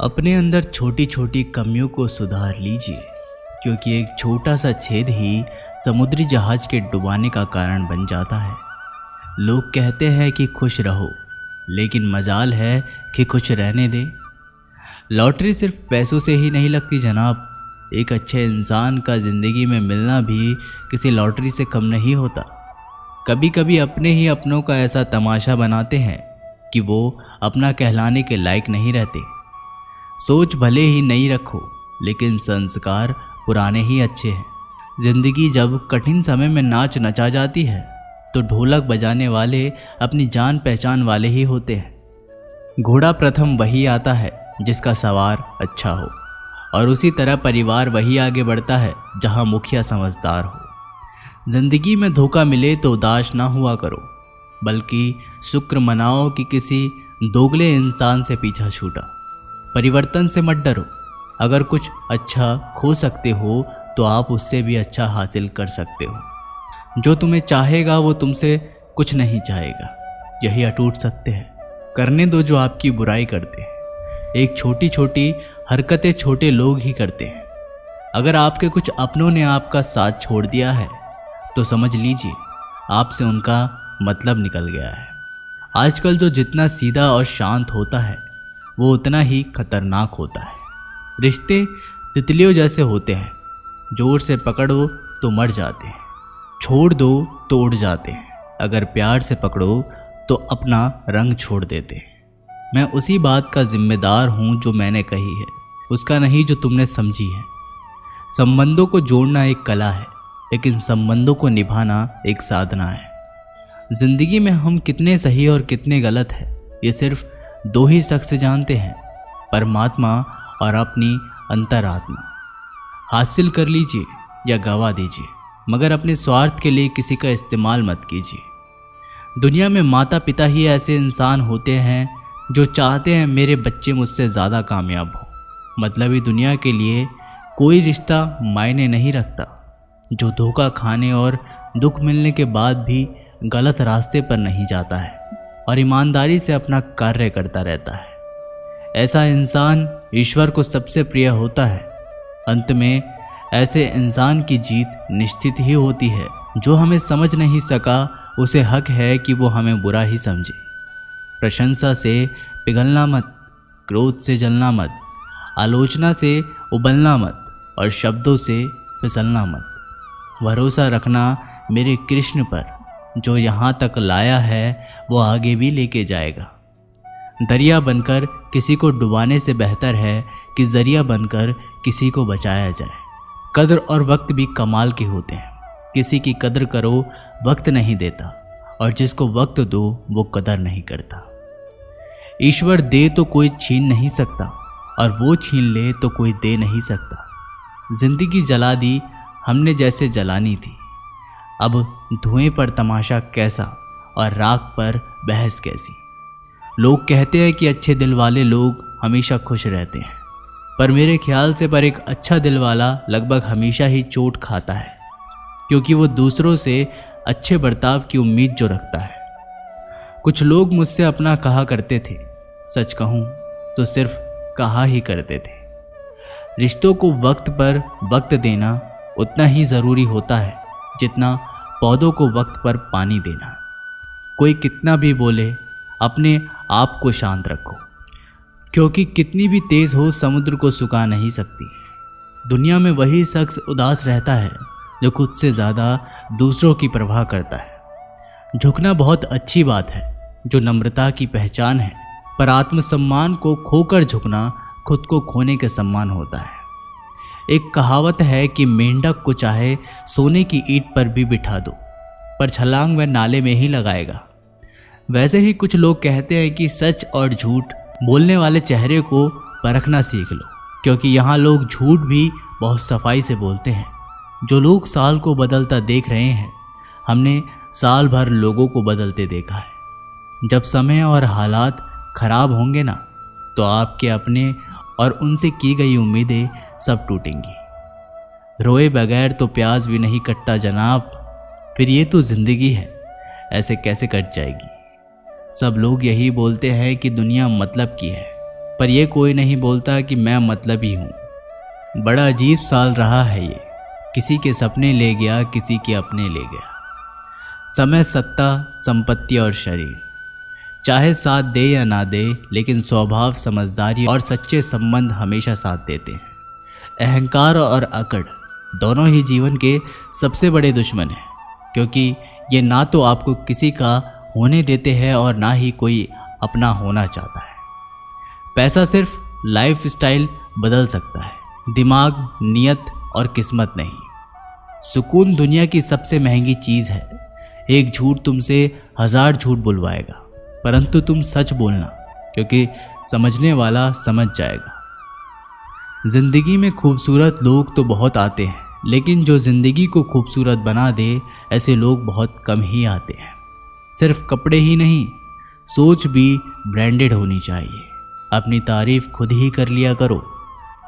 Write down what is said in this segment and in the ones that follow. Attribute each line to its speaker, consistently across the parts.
Speaker 1: अपने अंदर छोटी छोटी कमियों को सुधार लीजिए, क्योंकि एक छोटा सा छेद ही समुद्री जहाज के डुबाने का कारण बन जाता है। लोग कहते हैं कि खुश रहो, लेकिन मजाल है कि खुश रहने दे। लॉटरी सिर्फ पैसों से ही नहीं लगती जनाब। एक अच्छे इंसान का ज़िंदगी में मिलना भी किसी लॉटरी से कम नहीं होता। कभी कभी अपने ही अपनों का ऐसा तमाशा बनाते हैं कि वो अपना कहलाने के लायक नहीं रहते। सोच भले ही नई रखो, लेकिन संस्कार पुराने ही अच्छे हैं। जिंदगी जब कठिन समय में नाच नचा जाती है तो ढोलक बजाने वाले अपनी जान पहचान वाले ही होते हैं। घोड़ा प्रथम वही आता है जिसका सवार अच्छा हो, और उसी तरह परिवार वही आगे बढ़ता है जहां मुखिया समझदार हो। जिंदगी में धोखा मिले तो उदास ना हुआ करो, बल्कि शुक्र मनाओ कि किसी दोगले इंसान से पीछा छूटा। परिवर्तन से मत डरो। अगर कुछ अच्छा खो सकते हो तो आप उससे भी अच्छा हासिल कर सकते हो। जो तुम्हें चाहेगा वो तुमसे कुछ नहीं चाहेगा, यही अटूट सत्य है। करने दो जो आपकी बुराई करते हैं। एक छोटी छोटी हरकतें छोटे लोग ही करते हैं। अगर आपके कुछ अपनों ने आपका साथ छोड़ दिया है तो समझ लीजिए आपसे उनका मतलब निकल गया है। आजकल जो जितना सीधा और शांत होता है वो उतना ही खतरनाक होता है। रिश्ते तितलियों जैसे होते हैं, जोर से पकड़ो तो मर जाते हैं, छोड़ दो तो उड़ जाते हैं। अगर प्यार से पकड़ो तो अपना रंग छोड़ देते हैं। मैं उसी बात का जिम्मेदार हूँ जो मैंने कही है, उसका नहीं जो तुमने समझी है। संबंधों को जोड़ना एक कला है, लेकिन संबंधों को निभाना एक साधना है। जिंदगी में हम कितने सही और कितने गलत हैं ये सिर्फ दो ही शख्स जानते हैं, परमात्मा और अपनी अंतरात्मा। हासिल कर लीजिए या गवा दीजिए, मगर अपने स्वार्थ के लिए किसी का इस्तेमाल मत कीजिए। दुनिया में माता पिता ही ऐसे इंसान होते हैं जो चाहते हैं मेरे बच्चे मुझसे ज़्यादा कामयाब हो। मतलबी दुनिया के लिए कोई रिश्ता मायने नहीं रखता। जो धोखा खाने और दुख मिलने के बाद भी गलत रास्ते पर नहीं जाता है और ईमानदारी से अपना कार्य करता रहता है, ऐसा इंसान ईश्वर को सबसे प्रिय होता है। अंत में ऐसे इंसान की जीत निश्चित ही होती है। जो हमें समझ नहीं सका उसे हक है कि वो हमें बुरा ही समझे। प्रशंसा से पिघलना मत, क्रोध से जलना मत, आलोचना से उबलना मत और शब्दों से फिसलना मत। भरोसा रखना मेरे कृष्ण पर, जो यहाँ तक लाया है वो आगे भी लेके जाएगा। दरिया बनकर किसी को डुबाने से बेहतर है कि जरिया बनकर किसी को बचाया जाए। कद्र और वक्त भी कमाल के होते हैं। किसी की कद्र करो, वक्त नहीं देता, और जिसको वक्त दो वो कदर नहीं करता। ईश्वर दे तो कोई छीन नहीं सकता, और वो छीन ले तो कोई दे नहीं सकता। जिंदगी जला दी हमने जैसे जलानी थी। अब धुएं पर तमाशा कैसा और राख पर बहस कैसी। लोग कहते हैं कि अच्छे दिल वाले लोग हमेशा खुश रहते हैं, पर मेरे ख्याल से पर एक अच्छा दिल वाला लगभग हमेशा ही चोट खाता है, क्योंकि वो दूसरों से अच्छे बर्ताव की उम्मीद जो रखता है। कुछ लोग मुझसे अपना कहा करते थे, सच कहूँ तो सिर्फ कहा ही करते थे। रिश्तों को वक्त पर वक्त देना उतना ही ज़रूरी होता है जितना पौधों को वक्त पर पानी देना। कोई कितना भी बोले, अपने आप को शांत रखो, क्योंकि कितनी भी तेज़ हो समुद्र को सुखा नहीं सकती। दुनिया में वही शख्स उदास रहता है जो खुद से ज़्यादा दूसरों की परवाह करता है। झुकना बहुत अच्छी बात है, जो नम्रता की पहचान है, पर आत्मसम्मान को खोकर झुकना खुद को खोने के सम्मान होता है। एक कहावत है कि मेंढक को चाहे सोने की ईंट पर भी बिठा दो, पर छलांग वह नाले में ही लगाएगा। वैसे ही कुछ लोग कहते हैं कि सच और झूठ बोलने वाले चेहरे को परखना सीख लो, क्योंकि यहाँ लोग झूठ भी बहुत सफाई से बोलते हैं। जो लोग साल को बदलता देख रहे हैं, हमने साल भर लोगों को बदलते देखा है। जब समय और हालात खराब होंगे ना, तो आपके अपने और उनसे की गई उम्मीदें सब टूटेंगी। रोए बगैर तो प्याज भी नहीं कटता जनाब। फिर ये तो जिंदगी है, ऐसे कैसे कट जाएगी। सब लोग यही बोलते हैं कि दुनिया मतलब की है, पर यह कोई नहीं बोलता कि मैं मतलबी हूँ। बड़ा अजीब साल रहा है ये, किसी के सपने ले गया, किसी के अपने ले गया। समय, सत्ता, संपत्ति और शरीर चाहे साथ दे या ना दे, लेकिन स्वभाव, समझदारी और सच्चे संबंध हमेशा साथ देते हैं। अहंकार और अकड़ दोनों ही जीवन के सबसे बड़े दुश्मन हैं, क्योंकि ये ना तो आपको किसी का होने देते हैं और ना ही कोई अपना होना चाहता है। पैसा सिर्फ लाइफ स्टाइल बदल सकता है, दिमाग, नियत और किस्मत नहीं। सुकून दुनिया की सबसे महंगी चीज़ है। एक झूठ तुमसे 1000 झूठ बुलवाएगा, परंतु तुम सच बोलना, क्योंकि समझने वाला समझ जाएगा। जिंदगी में खूबसूरत लोग तो बहुत आते हैं, लेकिन जो जिंदगी को खूबसूरत बना दे, ऐसे लोग बहुत कम ही आते हैं। सिर्फ कपड़े ही नहीं, सोच भी ब्रांडेड होनी चाहिए। अपनी तारीफ खुद ही कर लिया करो,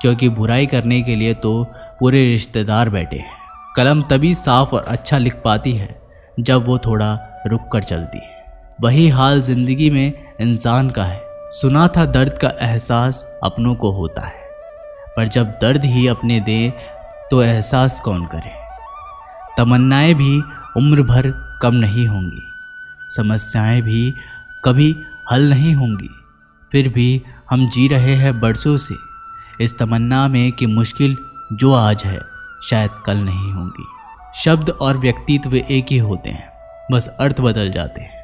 Speaker 1: क्योंकि बुराई करने के लिए तो पूरे रिश्तेदार बैठे हैं। कलम तभी साफ और अच्छा लिख पाती है जब वो थोड़ा रुक कर चलती है। वही हाल जिंदगी में इंसान का है। सुना था दर्द का एहसास अपनों को होता है, पर जब दर्द ही अपने दे तो एहसास कौन करे। तमन्नाएं भी उम्र भर कम नहीं होंगी, समस्याएं भी कभी हल नहीं होंगी, फिर भी हम जी रहे हैं बरसों से इस तमन्ना में कि मुश्किल जो आज है शायद कल नहीं होंगी। शब्द और व्यक्तित्व एक ही होते हैं, बस अर्थ बदल जाते हैं।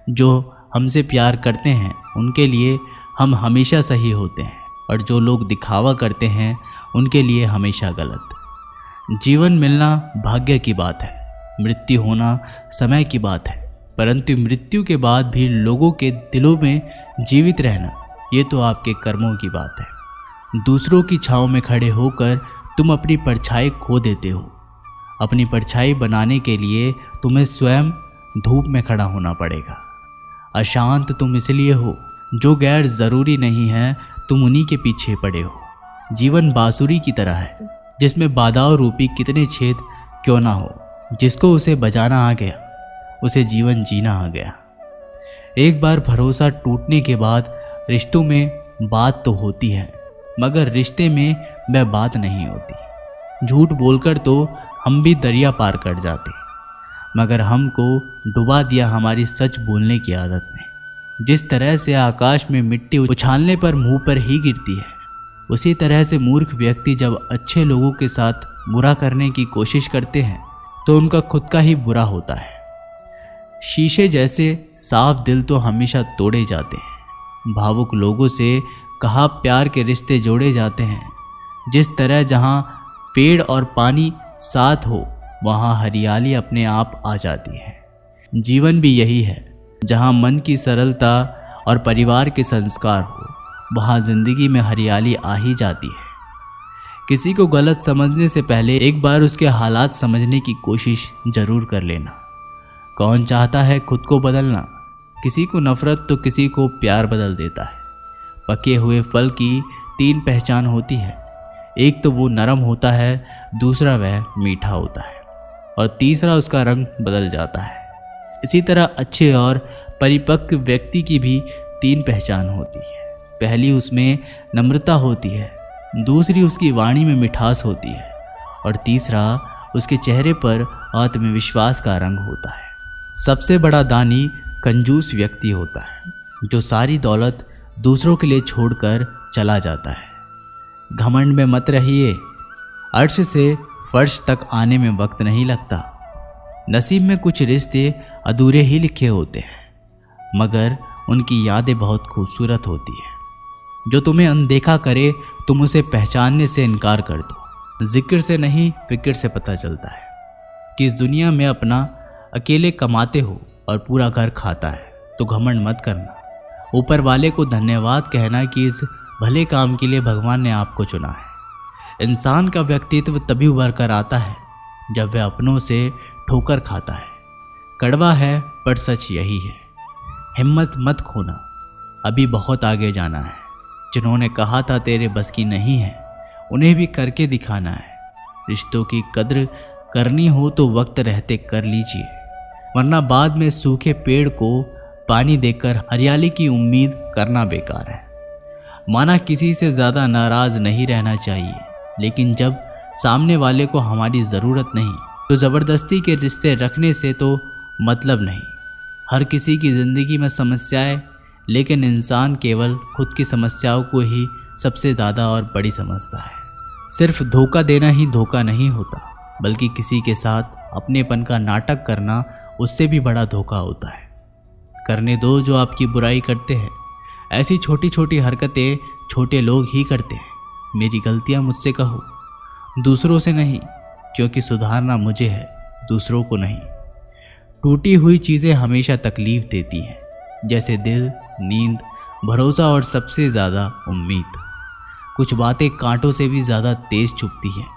Speaker 1: जो हमसे प्यार करते हैं उनके लिए हम हमेशा सही होते हैं, और जो लोग दिखावा करते हैं उनके लिए हमेशा गलत। जीवन मिलना भाग्य की बात है, मृत्यु होना समय की बात है, परंतु मृत्यु के बाद भी लोगों के दिलों में जीवित रहना, ये तो आपके कर्मों की बात है। दूसरों की छांव में खड़े होकर तुम अपनी परछाई खो देते हो। अपनी परछाई बनाने के लिए तुम्हें स्वयं धूप में खड़ा होना पड़ेगा। अशांत तुम इसलिए हो, जो गैर ज़रूरी नहीं है तुम उन्हीं के पीछे पड़े हो। जीवन बांसुरी की तरह है, जिसमें बाधाओं रूपी कितने छेद क्यों ना हो, जिसको उसे बजाना आ गया उसे जीवन जीना आ गया। एक बार भरोसा टूटने के बाद रिश्तों में बात तो होती है, मगर रिश्ते में वह बात नहीं होती। झूठ बोलकर तो हम भी दरिया पार कर जाते, मगर हमको डुबा दिया हमारी सच बोलने की आदत ने। जिस तरह से आकाश में मिट्टी उछालने पर मुंह पर ही गिरती है, उसी तरह से मूर्ख व्यक्ति जब अच्छे लोगों के साथ बुरा करने की कोशिश करते हैं तो उनका खुद का ही बुरा होता है। शीशे जैसे साफ दिल तो हमेशा तोड़े जाते हैं। भावुक लोगों से कहा प्यार के रिश्ते जोड़े जाते हैं। जिस तरह जहाँ पेड़ और पानी साथ हो, वहाँ हरियाली अपने आप आ जाती है। जीवन भी यही है, जहाँ मन की सरलता और परिवार के संस्कार हो, वहाँ जिंदगी में हरियाली आ ही जाती है। किसी को गलत समझने से पहले एक बार उसके हालात समझने की कोशिश जरूर कर लेना। कौन चाहता है खुद को बदलना? किसी को नफरत तो किसी को प्यार बदल देता है। पके हुए फल की 3 पहचान होती है, एक तो वो नरम होता है, दूसरा वह मीठा होता है, और तीसरा उसका रंग बदल जाता है। इसी तरह अच्छे और परिपक्व व्यक्ति की भी 3 पहचान होती है। पहली उसमें नम्रता होती है, दूसरी उसकी वाणी में मिठास होती है, और तीसरा उसके चेहरे पर आत्मविश्वास का रंग होता है। सबसे बड़ा दानी कंजूस व्यक्ति होता है, जो सारी दौलत दूसरों के लिए छोड़कर चला जाता है। घमंड में मत रहिए, अर्श से फर्श तक आने में वक्त नहीं लगता। नसीब में कुछ रिश्ते अधूरे ही लिखे होते हैं, मगर उनकी यादें बहुत खूबसूरत होती हैं। जो तुम्हें अनदेखा करे तुम उसे पहचानने से इनकार कर दो। जिक्र से नहीं फिक्र से पता चलता है कि इस दुनिया में अपना अकेले कमाते हो और पूरा घर खाता है, तो घमंड मत करना। ऊपर वाले को धन्यवाद कहना कि इस भले काम के लिए भगवान ने आपको चुना है। इंसान का व्यक्तित्व तभी उभर कर आता है जब वह अपनों से ठोकर खाता है। कड़वा है पर सच यही है। हिम्मत मत खोना, अभी बहुत आगे जाना है। जिन्होंने कहा था तेरे बस की नहीं है, उन्हें भी करके दिखाना है। रिश्तों की कद्र करनी हो तो वक्त रहते कर लीजिए, वरना बाद में सूखे पेड़ को पानी देकर हरियाली की उम्मीद करना बेकार है। माना किसी से ज़्यादा नाराज़ नहीं रहना चाहिए, लेकिन जब सामने वाले को हमारी ज़रूरत नहीं तो ज़बरदस्ती के रिश्ते रखने से तो मतलब नहीं। हर किसी की ज़िंदगी में समस्याएं, लेकिन इंसान केवल खुद की समस्याओं को ही सबसे ज़्यादा और बड़ी समझता है। सिर्फ धोखा देना ही धोखा नहीं होता, बल्कि किसी के साथ अपनेपन का नाटक करना उससे भी बड़ा धोखा होता है। करने दो जो आपकी बुराई करते हैं। ऐसी छोटी छोटी हरकतें छोटे लोग ही करते हैं। मेरी गलतियां मुझसे कहो, दूसरों से नहीं, क्योंकि सुधारना मुझे है, दूसरों को नहीं। टूटी हुई चीज़ें हमेशा तकलीफ देती हैं, जैसे दिल, नींद, भरोसा और सबसे ज़्यादा उम्मीद। कुछ बातें कांटों से भी ज़्यादा तेज चुभती हैं।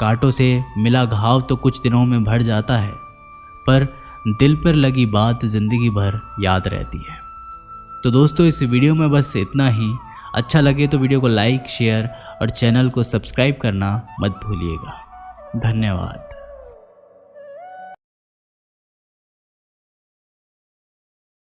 Speaker 1: कांटों से मिला घाव तो कुछ दिनों में भर जाता है, पर दिल पर लगी बात ज़िंदगी भर याद रहती है। तो दोस्तों, इस वीडियो में बस इतना ही। अच्छा लगे तो वीडियो को लाइक, शेयर और चैनल को सब्सक्राइब करना मत भूलिएगा। धन्यवाद।